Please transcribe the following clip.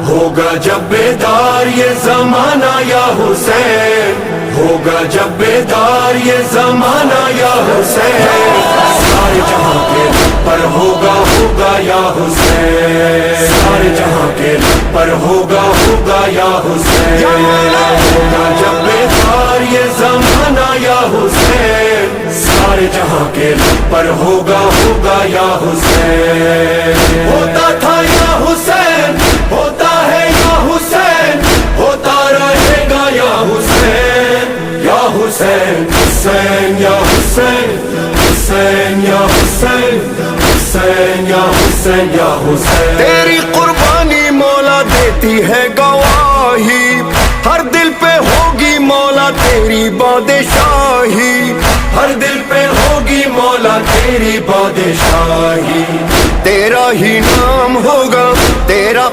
ہوگا جب بیدار یہ زمانہ یا حسین، ہوگا جب بیدار یہ زمانہ یا حسین، سارے جہاں کے لب پر ہوگا ہوگا یا حسین، سارے جہاں کے لب پر ہوگا ہوگا یا حسین، ہوگا جب بیدار یہ زمانہ یا حسین، سارے جہاں کے لب پر ہوگا ہوگا یا حسین، ہوتا تھا یا حسین، ہوتا ہے یا حسین، ہوتا رہے گا یا حسین، یا حسین، حسین یا حسین، حسین یا حسین، حسین یا حسین یا حسین، تیری قربانی مولا دیتی ہے گواہی، ہر دل پہ ہوگی مولا تیری بادشاہی، ہر دل پہ ہوگی مولا تیری بادشاہی، تیرا ہی نام ہوگا، تیرا